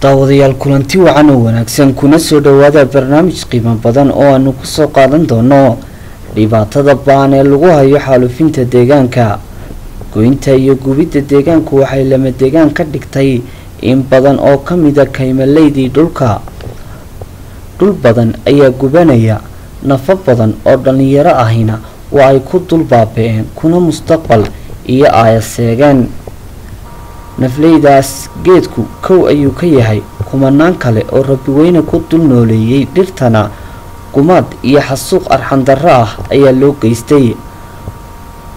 daawadayaal kulanti wacan oo wanaagsan kuna soo dhawaada barnaamij qiimo badan oo aanu ku soo qaadan doono dhibaatada baan ee lagu hayo xaalufinta deegaanka. goynta iyo gubidda deegaanku waxay lama deegaan ka dhigtay in badan oo ka mid ah kaymaaleydii dhulka. dhul badan ayaa gubanaya, nafo badan oo dhalinyaro ahina waa ay ku dul baaba'een kuna mustaqbal iyo aayaseegaan. nafleydaas geedku kow ayuu ka yahay kumanaan kale oo rabbi weyne ku dul nooleeyay dhirtana gumaad iyo xasuuq arxan darro ah ayaa loo geystay.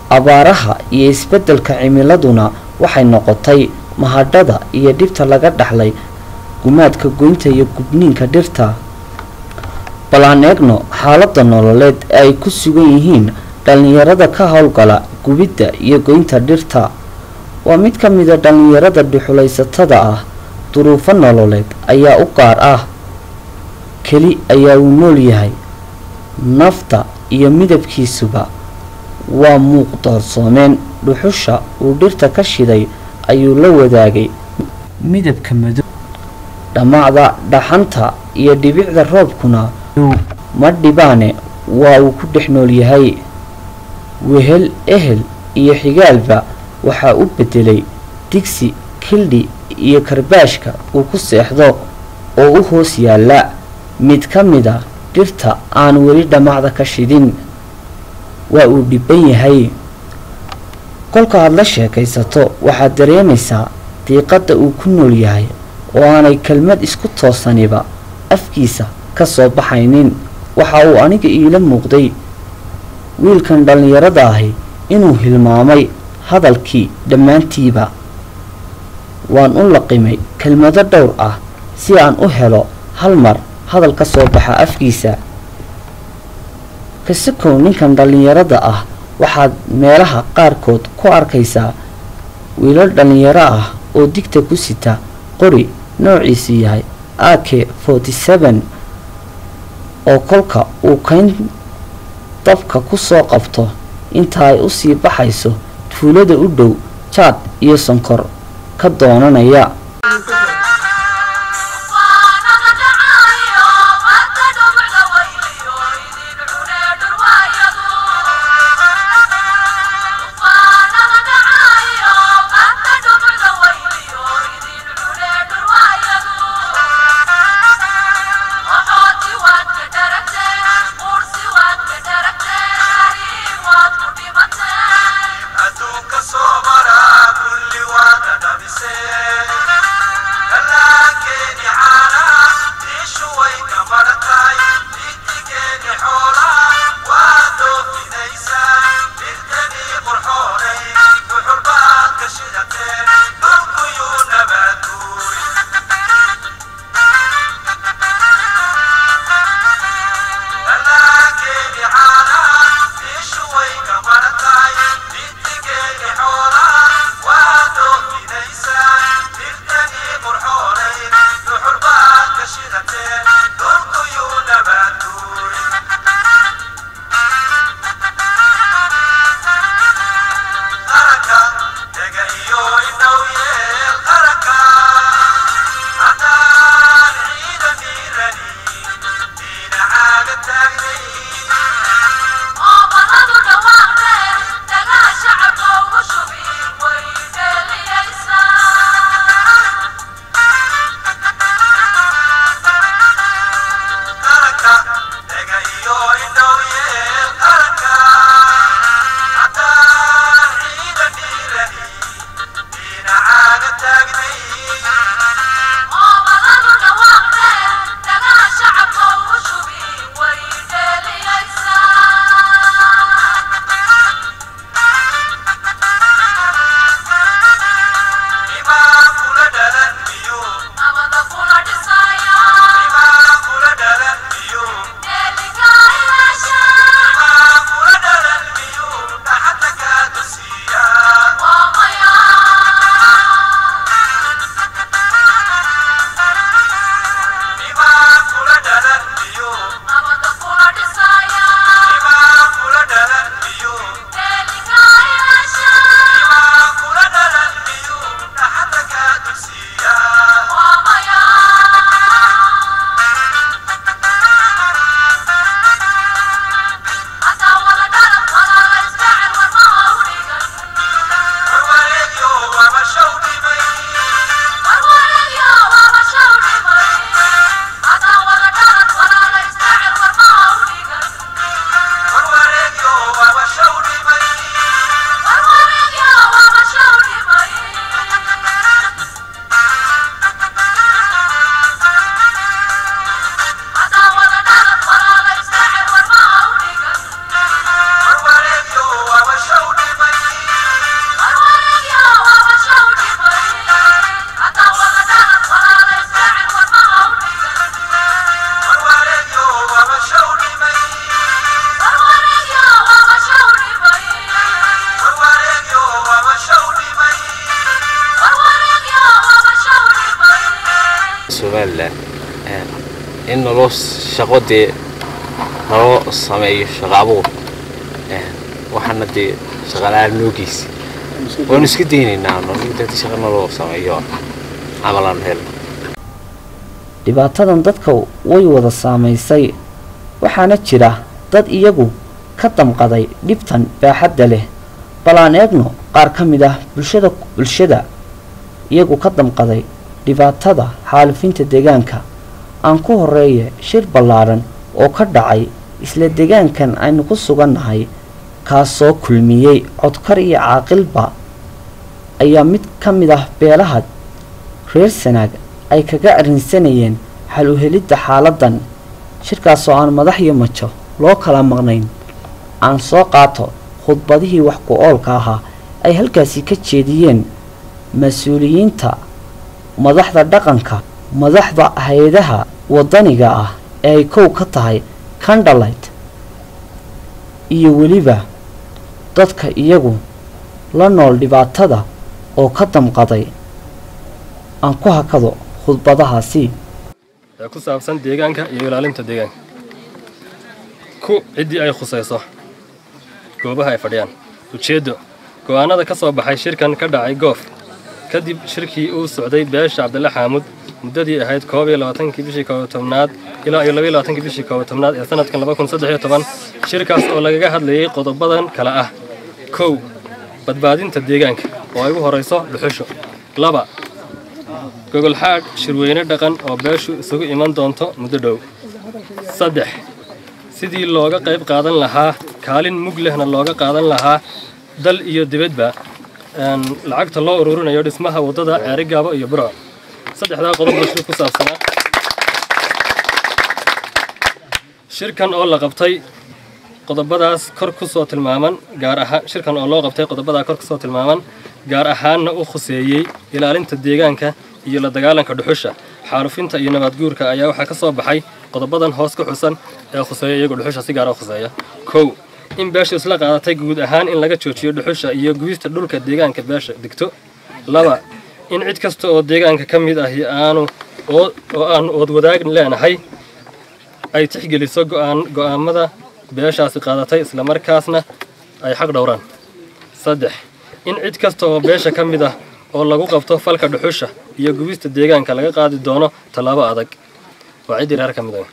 abaaraha iyo isbeddelka cimiladuna waxay noqotay mahadhada iyo dhibta laga dhaxlay gumaadka goynta iyo gubniinka dhirta. bal aan eegno xaaladda nololeed ee ay ku sugan yihiin dhalinyarada ka howlgala gubidda iyo goynta dhirta. waa mid ka mid a dhalinyarada dhuxulaysatada ah. duruufo nololeed ayaa u gaar ah, keli ayaa uu nool yahay, nafta iyo midabkiisuba waa muuqdoorsoomeen. dhuxusha uu dhirta ka shiday ayuu la wadaagay midabka madow, dhammaacda dhaxanta iyo dhibicda roobkuna ma dhibaane waa uu ku dhex nool yahay. wehel, ehel iyo xigaalba waxaa u bedelay digsi, kildhi iyo karbaashka uu ku seexdo oo u hoos yaalla mid ka mid a dhirta aan weli dhammaacda ka shidin. waa uu dhibban yahay. kolka aad la sheekaysato waxaad dareemaysaa diiqadda uu ku nool yahay oo aanay kelmad isku toosaniba afkiisa ka soo baxaynin. waxa uu aniga iila muuqday wiilkan dhallinyarada ahi inuu hilmaamay hadalkii dhammaantiiba. waan u laqimay kelmado dhowr ah si aan u helo hal mar hadal ka soo baxa afkiisa. kasakow ninkan dhallinyarada ah waxaad meelaha qaarkood ku arkaysaa wiilal dhallinyaro ah oo digta ku sita qori noociisu yahay AK-47 oo kolka uu kayn dabka ku soo qabto inta ay u sii baxayso tuulada u dhow jaad iyo sonkor ka doonanaya. Somaliland إن لوس شقدي نلو سماي شقابو وحنا دي شغال نوجيس ونسكتيني نعم إنت تشغل نلو سمايون عملان هل dhibaatadan dadka way wada saameysay waxaana jira dad iyagu ka damqaday dhibtan baaxadda leh balaan eegno qaar ka mid ah bulshada iyagu ka damqaday dhibaatada xaalufinta deegaanka aan ku horeeye shir ballaaran oo ka dhacay isla deegaankan aynu ku sugannahay kaasoo kulmiyey codkar iyo caaqilba ayaa mid ka mid ah beelaha reer Sanaag ay kaga arrinsanayeen xal u helidda xaaladan shirkaasoo aan madax iyo majo loo kala maqnayn aan soo qaato khudbadihii wax ku oolka ahaa ay halkaasi ka jeediyeen mas'uuliyiinta madaxda dhaqanka madaxda hay'adaha wadaniga ah ee ay kow ka tahay Candlelight iyo weliba dadka iyagu la nool dhibaatada oo ka damqaday aan ku hakado khudbadahaasi ku saabsan deegaanka iyo ilaalinta deegaanka ku cidii ay khusayso goobaha ay fadhiyaan ujeedo go'aanada ka soo baxay shirkan ka dhacay goof kadib shirkii uu socday beesha Cabdulla Xaamud muddadii ahayd 22 bishii 11 ilaa 22 bishii 11 ee sanadkan 2013 shirkaas oo lagaga hadlayay qodobadan kala ah kow badbaadinta deegaanka oo ay ugu horeyso dhuxusho 2 gogol xaaq shirweyne dhaqan oo beeshu isugu iman doonto muddo dhow 3 sidii looga qayb qaadan lahaa kaalin mug lehna looga qaadan lahaa dal iyo dibadba lacagta loo ururinayo dhismaha wadada Ceerigaabo iyo Burco saddexda qodob oo ku saabsan shirkan oo la qabtay qodobadaas kor ku soo tilmaaman gaar ahaan shirkan oo loo qabtay qodobada kor ku soo tilmaaman gaar ahaanna u khuseeyay ilaalinta deegaanka iyo la dagaalanka dhuxusha xaalufinta iyo nabad guurka ayaa waxa ka soo baxay qodobadan hoos ku xusan ee khuseeya iyagu dhuxusha si gaar ah khuseeya kow in beesha isla qaadatay guud ahaan in laga joojiyo dhuxusha iyo gubista dhulka deegaanka beesha digto 2 in cid kasta oo deegaanka ka mid ah aanu wadaag leenahay ay tixgeliso go'aamada beeshaasi qaadatay isla markaasna ay xaq dhowraan 3 in cid kasta oo beesha ka mid ah oo lagu qabto falka dhuxusha iyo gubista deegaanka laga qaadi doono talaabo adag waa cid reer ka mid ah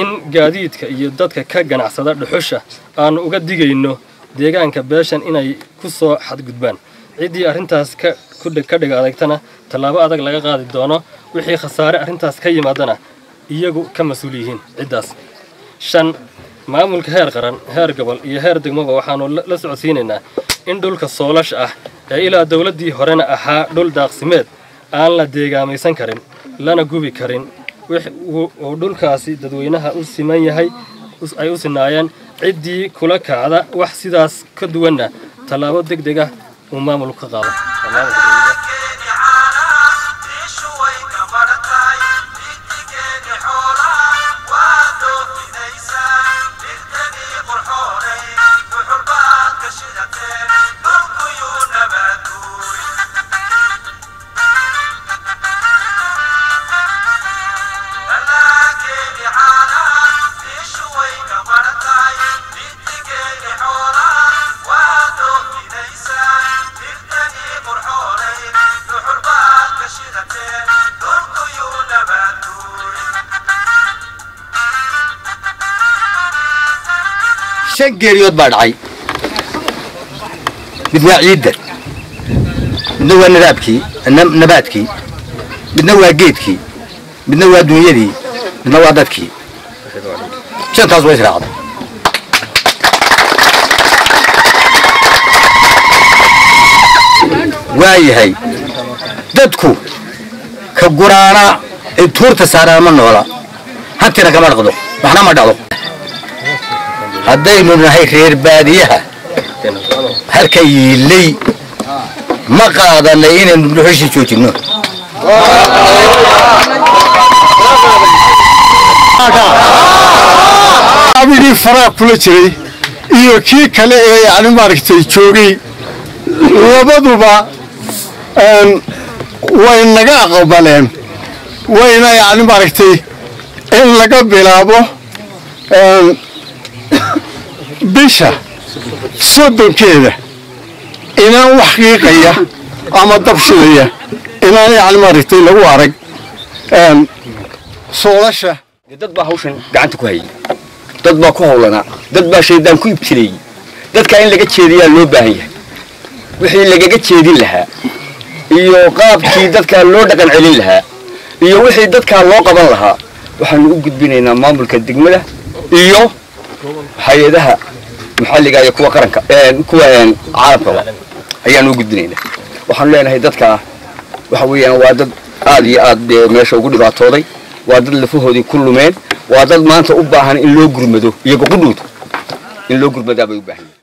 in gaadiidka iyo dadka ka ganacsada dhuxusha aan uga digayno deegaanka beeshan inay ku soo xadgudbaan cidii arintaas ka dhiga adagtana talaabo adag laga qaadi doono wixii khasaare arintaas ka yimaadana iyagu ka mas'uul yihiin cidaas 5 maamulka heer qaran heer gobol iyo heer degmaba waxaanu la socodsiinaynaa in dhulka soolash ah ee ilaa dawladii horena ahaa dhul daaqsimeed aan la deegaamaysan karin lana gubi karin oo dhulkaasi dadweynaha u siman yahay ay u sinaayeen cidii kula kacda wax sidaas ka duwanna talaabo degdeg ah oo maamulku ka qaado geeriyood baa dhacay midna ciidda midna waa nabaadkii midna waa geedkii midna waa dunyadii midna waa dadkii shantaas way israacday waayahay dadku ka guraana ee tuurta saaraan ma noola hantina kama dhaqdo waxna ma dhacdo haddaynu nahay reer baadiyaha halka yiilay ma qaadanay inaynu dhuxushi joojinno abidii faraa kula jiray iyo kii kale ee yani maaragtay joogay labaduba way naga aqbaleen wayna yani maaragtay in laga bilaabo bisha soddonkeeda inaan wax qiiqaya ama dabshidaya inaan yani maaragtay lagu arag soolasha dad baa hawshan gacanta ku hayay dad baa ku hawlanaa dad baa shaydaan ku ibtilayay dadka in laga jeediyaa loo baahan yahay wixii lagaga jeedin lahaa iyo qaabkii dadka loo dhaqan celin lahaa iyo wixii dadka loo qaban lahaa waxaan u gudbinaynaa maamulka degmada iyo hay'adaha maxalliga iyo kuwa qaranka kuwa caalamka ayaan u gudbinaynaa waxaan leenahay dadka waxa weeyaan waa dad aad iyo aad meesha ugu dhibaatooday waa dad lafahoodii ku lumeen waa dad maanta u baahan in loo gurmado iyaga qudhuud in loo gurmadaa bay u baahan yihiin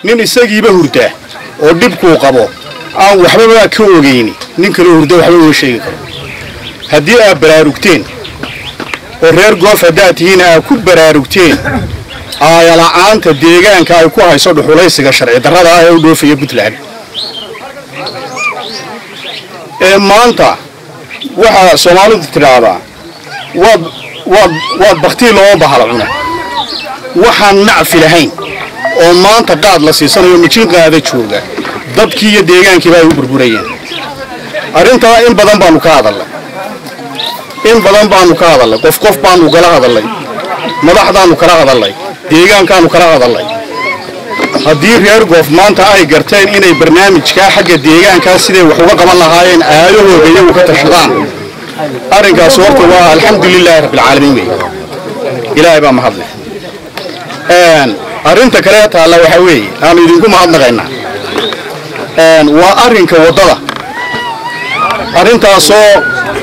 nin isagiiba hurdaa oo dhibkuu qabo aan waxba ka ogeyni nin kale hurda waxba uma sheegi karo haddii aad baraarugteen oo reer goof haddaad tihiin aad ku baraarugteen aayala'aanta deegaanka ay ku hayso dhuxulaysiga sharci darrada ah ee u dhoofaya puntland maanta waxaa soomaalidu tidhaahdaa waad baktii loo bahal cuna waxaan nacfi lahayn oo maanta qaad la siisanayo mijiin qaada jooga dadkii iyo deegaankiiba ay u burburayeen arrintaa in badan baanu ka hadalnay qof baanu kala hadalnay madaxdaanu kala hadalnay deegaankaanu kala hadalnay haddii reer goof maanta ay garteen inay barnaamijkaa xagga deegaankaa siday wax uga qaban lahaayeen aadahooda iyagu ka tashadaan arrinkaas horta waa alxamdulilaahi rabbilcaalamiin wey ilaahay baa mahadle arrinta kale taalla waxa weeye aanu idinku mahadnaqaynaa waa arrinka waddada arrintaasoo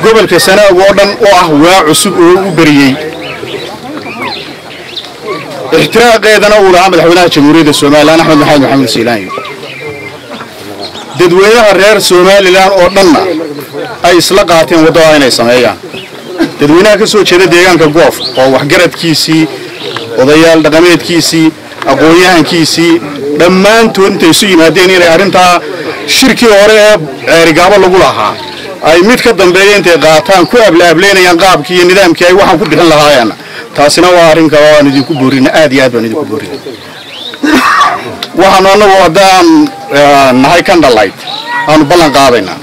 gobolka sanaag oo dhan oo ah waa cusub oo u beriyey ixtiraaqeedana uu lahaa madaxweynaha jamhuuriyadda somalilan axmed maxamed siilaanyo dadweynaha reer somalilan oo dhanna ay isla qaateen waddada inay sameeyaan dadweynaha ka soo jeeda deegaanka goof oo waxgaradkiisii odayaal dhaqameedkiisii aqoon-yahankiisii dhammaantood intay isu yimaadeen inay arrintaa shirkii hore ee ceerigaabo lagu lahaa ay mid ka dambeeya intay qaataan ku ablaableynayaan qaabkii iyo nidaamkii ay waxaan ku bixin lahaayeen taasina waa arrinka waan idinku boorina aad iyo aad baan idinku boorina waxaanu annagu haddaan nahay kan dhalayd aanu ballan qaadaynaa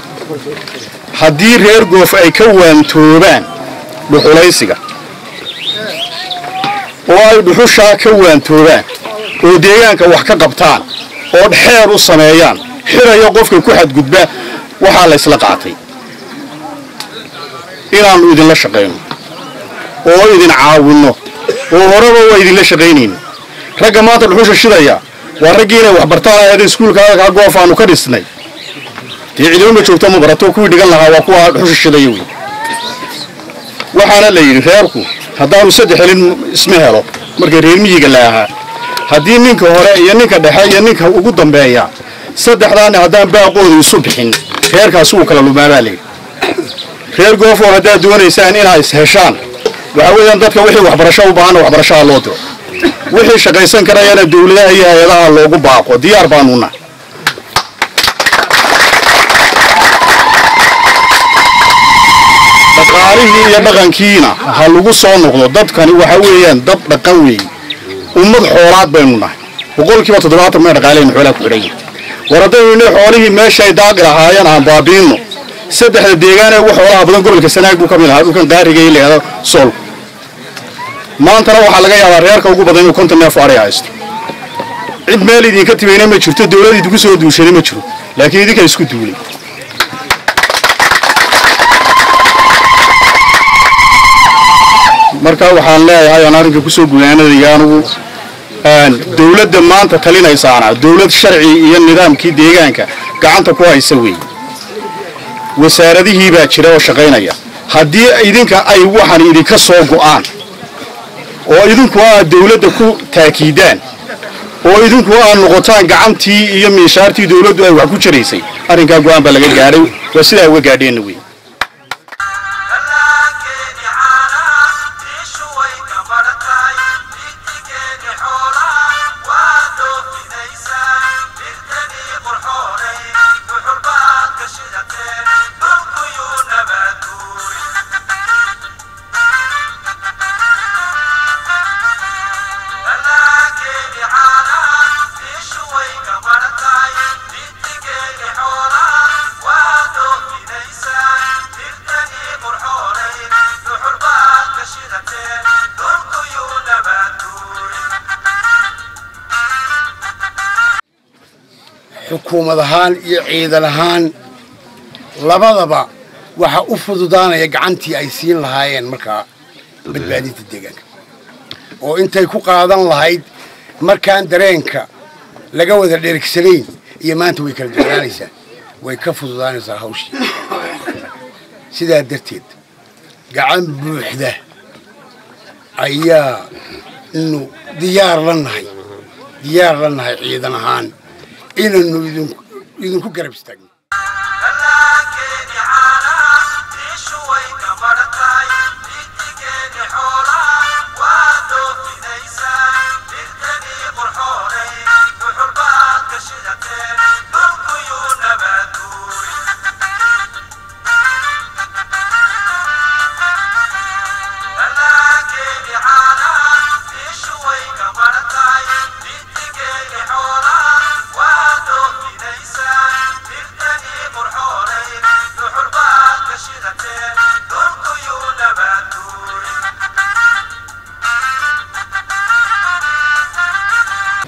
haddii reer goof ay ka waantoobaan dhuxulaysiga oo ay dhuxushaa ka waantoobaan oo deegaanka wax ka qabtaan oo xeer u sameeyaan xirayo qofka ku xadgudba waxaa la isla qaatay inaannu idinla shaqayno oo idin caawinno oo horeba waa idinla shaqaynayno ragga maanta dhuxusha shidaya waa raggii inay wax bartaan ahayd iskuulka goof aanu ka dhisnay dee ciidamo ma joogto ma barato kuwii dhigan lahaa waa kuwa dhuxusha shidaya wey waxaana la yidhi reerku haddaanu saddex helin isma helo markay reer miyiga la ahaa haddii ninka hore iyo ninka dhexe iyo ninka ugu dambeeya saddexdaana haddaan baaqooda isu bixin reerkaasi wuu kala lumaabaa layidhi reer goofoo haddaad doonaysaan inaa is heshaan waxaa weeyaan dadka wixii waxbarasho u baahanna waxbarashaha loo diro wixii shaqaysan karayana dawladaha iyo hay-adaha loogu baaqo diyaar baanuna dhaqaalihii iyo dhaqankiina ha lagu soo noqdo dadkani waxa weeyaan dad dhaqan weeye ummad xoolaad baynu nahay boqolkiiba 70 mee dhaqaaleyna xoolaha ku xidhan yihiin war haddaynu xoolihii meesha ay daaqi lahaayeen aan baabiino saddexda deegaan ee ugu xoolaha badan gobolka sanaag buu ka mid ahaa dhulkan qaariga ee leeyahay sool maantana waxaa laga yaabaa reerka ugu badan inuu 50 neef ari haysto cid meel idinka tibayna ma jirto dawladda idinku soo duushay ma jiro laakiin idinka isku duulay marka waxaan leeyahay aan arrinka ku soo gudaanadaya anigu dawladda maanta talinaysaana dawlad sharci iyo nidaamkii deegaanka gacanta ku haysa weey wasaaradihii baa jira oo shaqaynaya haddii idinka ay waxaan idinka soo go'aan oo idinku aad dawladda ku taakiidaan oo idinku aad noqotaan gacantii iyo miishaartii dawladdu ay wax ku jiraysay arrinkaa go'aan baa laga gaadhay waa sidaa uga gaadheenna weey حكومة هان يعيد هان لبضبا waxa u fududaanaya gacantii ay siin lahaayeen markaa badbaadinta deegaanka oo intay ku qaadan lahayd markaan dareenka laga wada dheregsanayn iyo maanta way kala duwanaanaysaa way ka fududaanaysaa hawshii sidaa darteed gacan buuxda ayaa innu diyaar la nahay ciidan ahaan inaynu idinku garab istaagno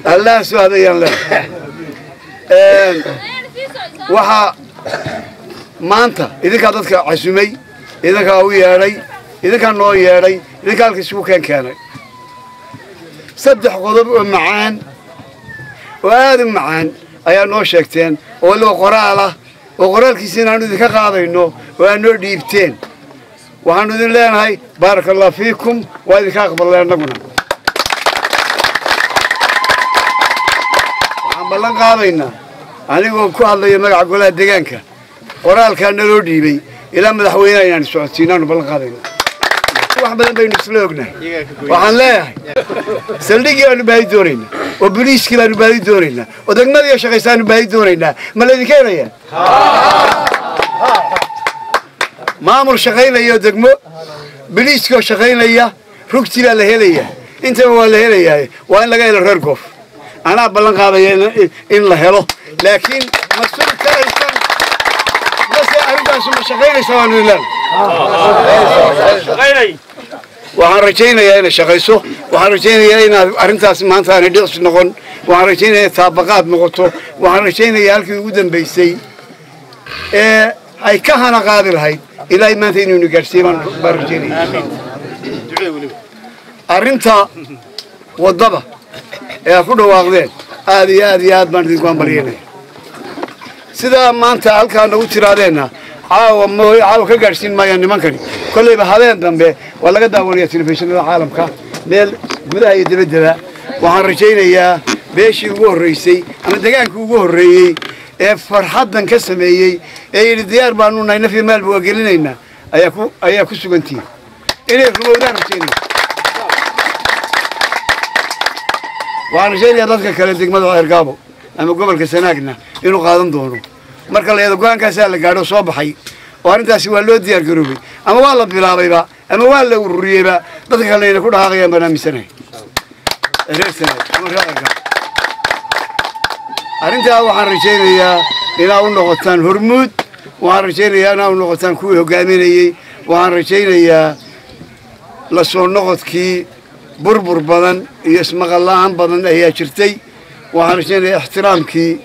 الله سبحانه وتعالى waxa maanta idinka dadka casumay idinka u yeeray idinka noo yeeray idinka halkii isugu keenay saddex qodob oo macaan oo aad u macaan ayaa noo sheegteen oo loo qoraal ah oo qoraalkiisina aanu idinka qaadayno oo aanu dhiibteen waxaanu idin leenahay barakallahu fiikum wa idinka aqbalanaguna ballan qaadayna anigoo ku hadlaya magaca golaha deegaanka qoraalka naloo dhiibay ilaa madaxweynaha inaan socodsiinaano ballan qaadayna wax badan baynu isla ognahay waxaan leeyahay saldhigii baanu baahi doonaynaa oo boliiskii baanu baahi doonaynaa oo degmadii shaqaysaanu baahi doonaynaa ma laydinka helayaa maamul shaqaynaya degmo boliiskoo shaqaynaya rugtii baa la helayaa intaba waa la helayaa waa in laga helo reer goof أنا بلغ هذا إن له لكن مسؤول كائن بس أريد أن شغيني سواء ولا شغيني وحرجينا يا إنا شغيسو وحرجينا يا إنا أرنت أسمان ثاني دقس نقول وحرجينا سابقات نقطه وحرجينا يا لك ودن بيسي أي كهنا قادر هاي إلى ما تيني نقرسيمان برجيني أرنت والضبط يا كله واقدين هذه ما ندري كم برينا سيدا ما أنت على كان نقول علينا عاو كجالسين ما يعني ما كني كل بهذين ذنبه ولا قد أولي تلفزيون العالم كا ميل بدا يدري وهالرجينا يا بيش يقول رئيسي أنا دقيقة يقول رئيسي فرحة كسمية الديار بانونا نفي مال بوجلنا أياكو سجنتي إليه كلنا رجينا وأنا شيء يضطرك كلام تجمد وإرقابه أما قبل كسناقنا إنه قادم دونه مركل يدقون كسال قالوا صباحي وأنت سوى اللود ديار قروبي أما والله بلا بيبا أما والله والريبا ضدك اللي نقول هاقي أنا مسنة رسنة أما رأيك أنت وحن رجينا إلى أول نقطان هرمود وحن رجينا أنا أول نقطان كوي هجاميني وحن رجينا لصون نقط كي بربر بدن يسمع الله عن بدن هي شرتي وحرشين احترامك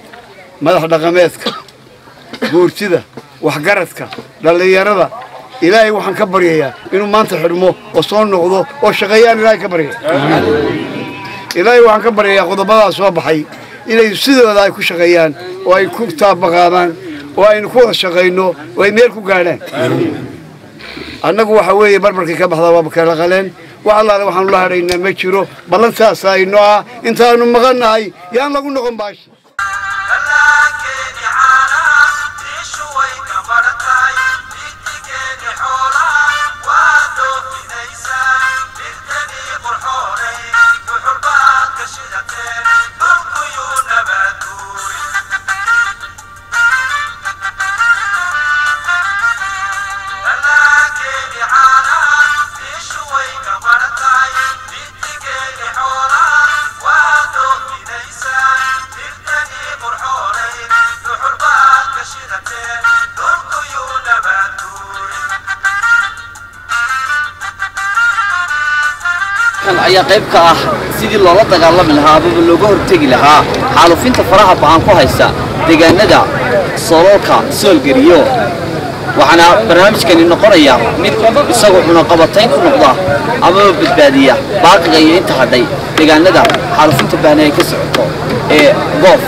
مدح دقمتك بورتده وحقرتك للي يرضى إلهي وحن كبر يا إنه ما أنت حرمه وصون نقضه وشقيان إلهي كبر يا إلهي وحن كبر يا قضباء صوب حي إلهي يسدوا ذا يكون شقيان ويكون كتاب بغامان ويكون شقينه ويميركوا قالين أنا جو حوي بربرك كبحضة وبكلا غلين والله وحن الله رينا مشيرو بلن ساساي نوع أنت أنا مغنى يا الله قلنا قم باش ayaa qayb ka ah sidii loola dagaalami lahaa ama looga hortagi lahaa xaalufinta faraha baan ku haysa deegaanada Soolka Soolgariyo waxana barnaamijkani noqonaya mid isagoo cunaqabatayn ku noqda ama badbaadiya baaqiga iyo inta hadhay deegaanada xaalufinta baan ay ka socoto ee goof